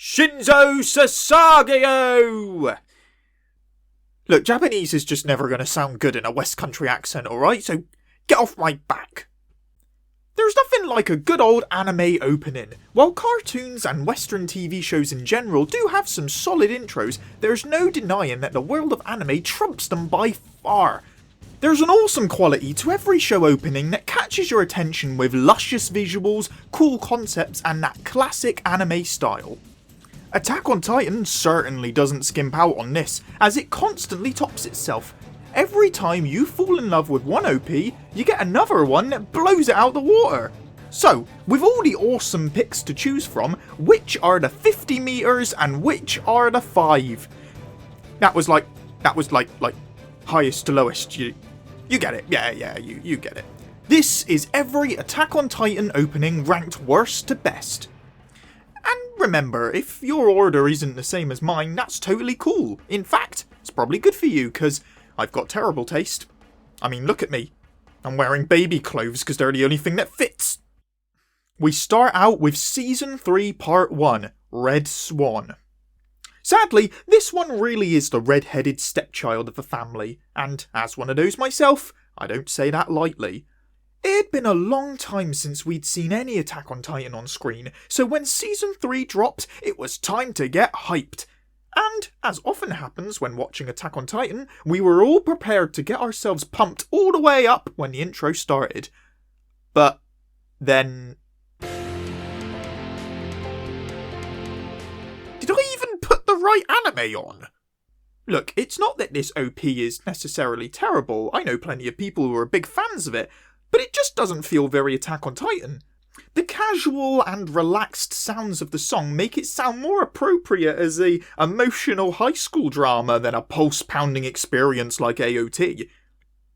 Shinzo Sasageo! Look, Japanese is just never going to sound good in a West Country accent, alright? So get off my back. There's nothing like a good old anime opening. While cartoons and Western TV shows in general do have some solid intros, there's no denying that the world of anime trumps them by far. There's an awesome quality to every show opening that catches your attention with luscious visuals, cool concepts, and that classic anime style. Attack on Titan certainly doesn't skimp out on this, as it constantly tops itself. Every time you fall in love with one OP, you get another one that blows it out the water. So, with all the awesome picks to choose from, which are the 50 meters and which are the 5? That was like highest to lowest, you get it, yeah, you get it. This is every Attack on Titan opening ranked worst to best. And remember, if your order isn't the same as mine, that's totally cool. In fact, it's probably good for you, because I've got terrible taste. I mean, look at me. I'm wearing baby clothes because they're the only thing that fits. We start out with Season 3 Part 1, Red Swan. Sadly, this one really is the red-headed stepchild of the family, and as one of those myself, I don't say that lightly. It had been a long time since we'd seen any Attack on Titan on screen, so when Season 3 dropped, it was time to get hyped. And, as often happens when watching Attack on Titan, we were all prepared to get ourselves pumped all the way up when the intro started. But then... did I even put the right anime on? Look, it's not that this OP is necessarily terrible. I know plenty of people who are big fans of it, but it just doesn't feel very Attack on Titan. The casual and relaxed sounds of the song make it sound more appropriate as a emotional high school drama than a pulse-pounding experience like AOT.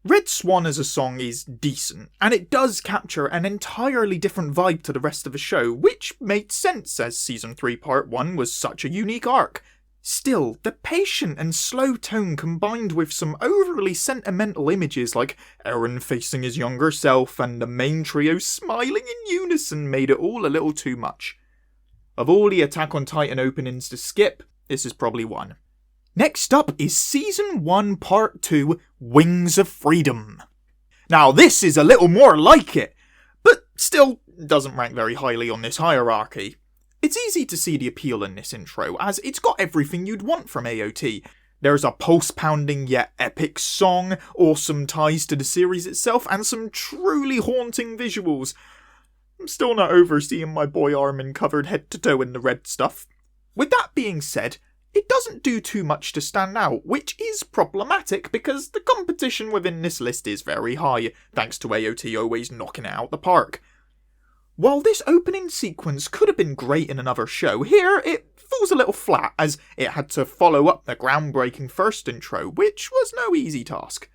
Red Swan as a song is decent, and it does capture an entirely different vibe to the rest of the show, which made sense as Season 3 Part 1 was such a unique arc. Still, the patient and slow tone combined with some overly sentimental images like Eren facing his younger self and the main trio smiling in unison made it all a little too much. Of all the Attack on Titan openings to skip, this is probably one. Next up is Season 1 Part 2, Wings of Freedom. Now this is a little more like it, but still doesn't rank very highly on this hierarchy. It's easy to see the appeal in this intro, as it's got everything you'd want from AOT. There's a pulse-pounding yet epic song, awesome ties to the series itself, and some truly haunting visuals. I'm still not over seeing my boy Armin covered head to toe in the red stuff. With that being said, it doesn't do too much to stand out, which is problematic because the competition within this list is very high, thanks to AOT always knocking it out the park. While this opening sequence could have been great in another show, here it falls a little flat as it had to follow up the groundbreaking first intro, which was no easy task.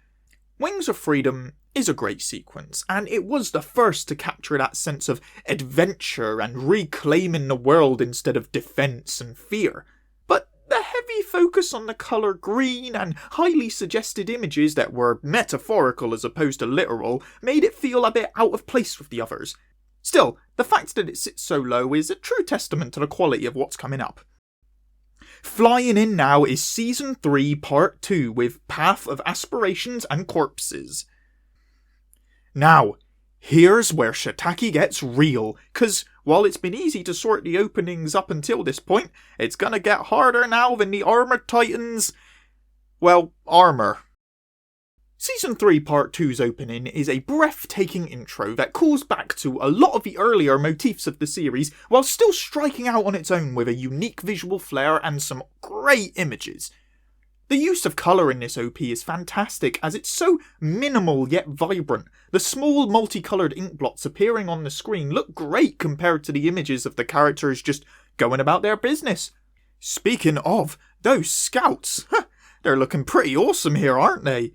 Wings of Freedom is a great sequence, and it was the first to capture that sense of adventure and reclaiming the world instead of defense and fear. But the heavy focus on the colour green and highly suggested images that were metaphorical as opposed to literal made it feel a bit out of place with the others. Still, the fact that it sits so low is a true testament to the quality of what's coming up. Flying in now is Season 3 Part 2 with Path of Aspirations and Corpses. Now, here's where Shiitake gets real, cause while it's been easy to sort the openings up until this point, it's gonna get harder now than the Armored Titans... well, armour. Season 3 Part 2's opening is a breathtaking intro that calls back to a lot of the earlier motifs of the series while still striking out on its own with a unique visual flair and some great images. The use of colour in this OP is fantastic as it's so minimal yet vibrant. The small multicoloured ink blots appearing on the screen look great compared to the images of the characters just going about their business. Speaking of, those scouts, they're looking pretty awesome here, aren't they?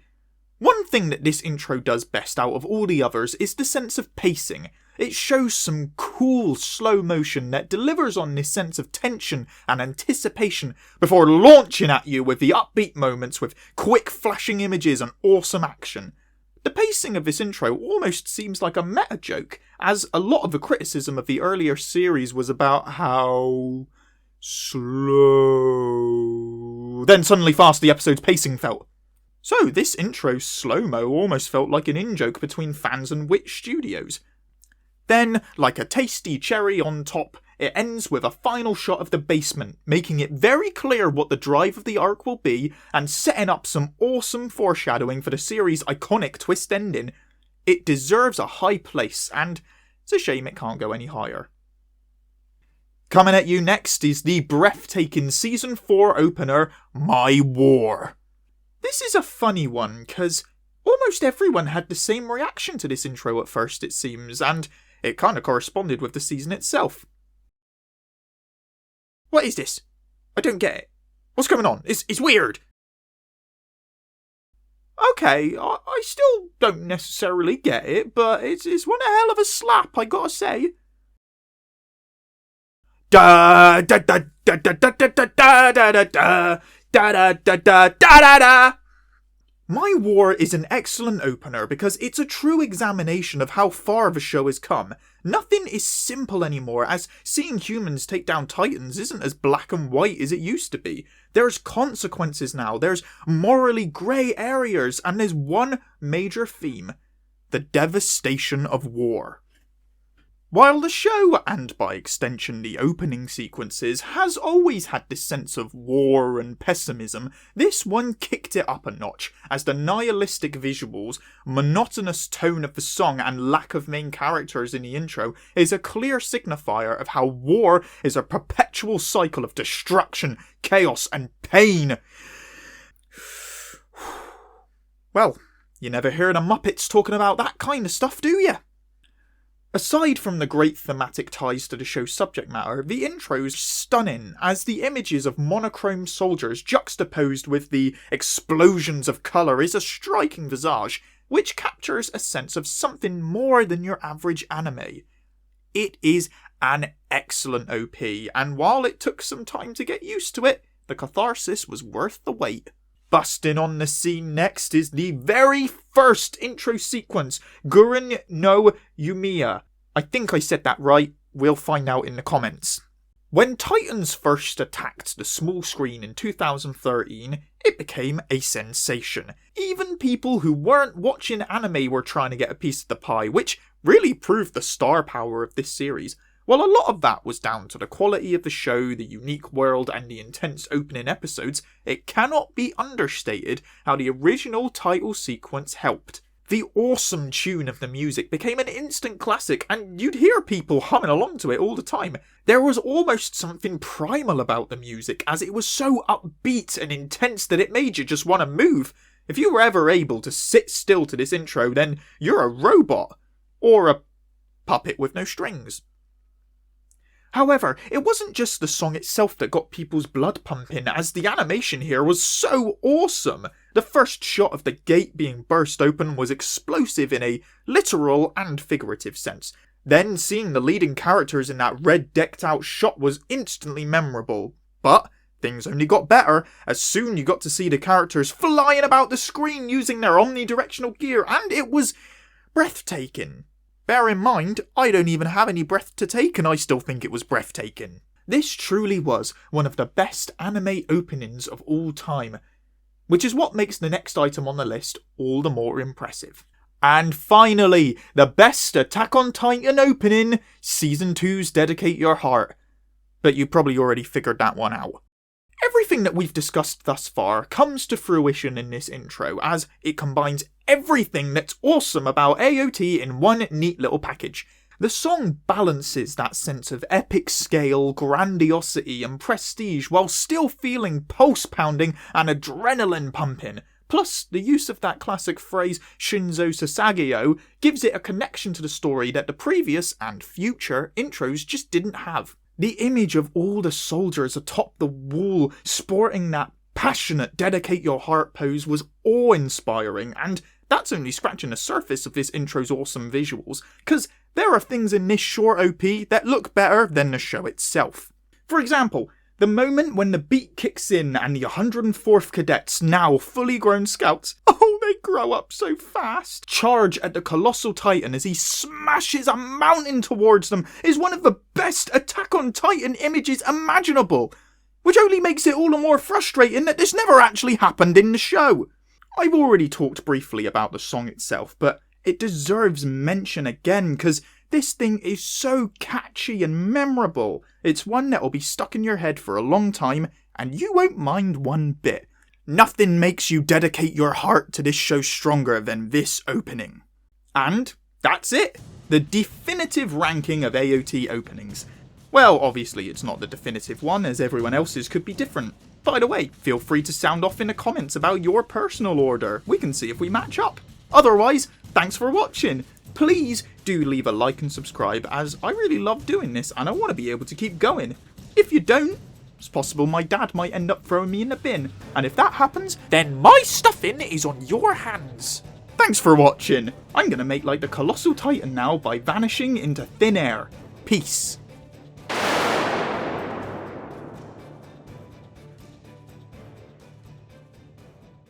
One thing that this intro does best out of all the others is the sense of pacing. It shows some cool slow motion that delivers on this sense of tension and anticipation before launching at you with the upbeat moments with quick flashing images and awesome action. The pacing of this intro almost seems like a meta joke, as a lot of the criticism of the earlier series was about how slow. Then suddenly fast the episode's pacing felt. So this intro slow-mo almost felt like an in-joke between fans and Witch Studios. Then, like a tasty cherry on top, it ends with a final shot of the basement, making it very clear what the drive of the arc will be and setting up some awesome foreshadowing for the series' iconic twist ending. It deserves a high place, and it's a shame it can't go any higher. Coming at you next is the breathtaking Season 4 opener, My War. This is a funny one, cause almost everyone had the same reaction to this intro at first, it seems, and it kinda corresponded with the season itself. What is this? I don't get it. What's going on? It's weird. Okay, I still don't necessarily get it, but it's one hell of a slap, I gotta say. Da da da da da da da da da da da da da da da da da. My War is an excellent opener because it's a true examination of how far the show has come. Nothing is simple anymore, as seeing humans take down Titans isn't as black and white as it used to be. There's consequences now, there's morally grey areas, and there's one major theme: the devastation of war. While the show, and by extension the opening sequences, has always had this sense of war and pessimism, this one kicked it up a notch, as the nihilistic visuals, monotonous tone of the song and lack of main characters in the intro is a clear signifier of how war is a perpetual cycle of destruction, chaos and pain. Well, you never hear the Muppets talking about that kind of stuff, do you? Aside from the great thematic ties to the show's subject matter, the intro's stunning, as the images of monochrome soldiers juxtaposed with the explosions of colour is a striking visage, which captures a sense of something more than your average anime. It is an excellent OP, and while it took some time to get used to it, the catharsis was worth the wait. Busting on the scene next is the very first intro sequence, Gurren no Yumiya. I think I said that right, we'll find out in the comments. When Titans first attacked the small screen in 2013, it became a sensation. Even people who weren't watching anime were trying to get a piece of the pie, which really proved the star power of this series. While a lot of that was down to the quality of the show, the unique world, and the intense opening episodes, it cannot be understated how the original title sequence helped. The awesome tune of the music became an instant classic, and you'd hear people humming along to it all the time. There was almost something primal about the music, as it was so upbeat and intense that it made you just want to move. If you were ever able to sit still to this intro, then you're a robot. Or a puppet with no strings. However, it wasn't just the song itself that got people's blood pumping, as the animation here was so awesome. The first shot of the gate being burst open was explosive in a literal and figurative sense. Then seeing the leading characters in that red decked out shot was instantly memorable. But things only got better, as soon you got to see the characters flying about the screen using their omnidirectional gear, and it was breathtaking. Bear in mind, I don't even have any breath to take and I still think it was breathtaking. This truly was one of the best anime openings of all time, which is what makes the next item on the list all the more impressive. And finally, the best Attack on Titan opening, Season 2's Dedicate Your Heart. But you probably already figured that one out. Everything that we've discussed thus far comes to fruition in this intro, as it combines everything that's awesome about AOT in one neat little package. The song balances that sense of epic scale, grandiosity and prestige while still feeling pulse-pounding and adrenaline-pumping. Plus, the use of that classic phrase, Shinzo Sasageo, gives it a connection to the story that the previous and future intros just didn't have. The image of all the soldiers atop the wall sporting that passionate Dedicate Your Heart pose was awe-inspiring, and that's only scratching the surface of this intro's awesome visuals, because there are things in this short OP that look better than the show itself. For example, the moment when the beat kicks in and the 104th Cadets, now fully grown scouts, Oh, they grow up so fast. Charge at the Colossal Titan as he smashes a mountain towards them is one of the best Attack on Titan images imaginable, which only makes it all the more frustrating that this never actually happened in the show. I've already talked briefly about the song itself, but it deserves mention again because this thing is so catchy and memorable. It's one that will be stuck in your head for a long time, and you won't mind one bit. Nothing makes you dedicate your heart to this show stronger than this opening. And that's it. The definitive ranking of AOT openings. Well, obviously it's not the definitive one, as everyone else's could be different. By the way, feel free to sound off in the comments about your personal order. We can see if we match up. Otherwise, thanks for watching. Please do leave a like and subscribe, as I really love doing this and I want to be able to keep going. If you don't, it's possible my dad might end up throwing me in the bin. And if that happens, then my stuffing is on your hands. Thanks for watching. I'm going to make like the Colossal Titan now by vanishing into thin air. Peace.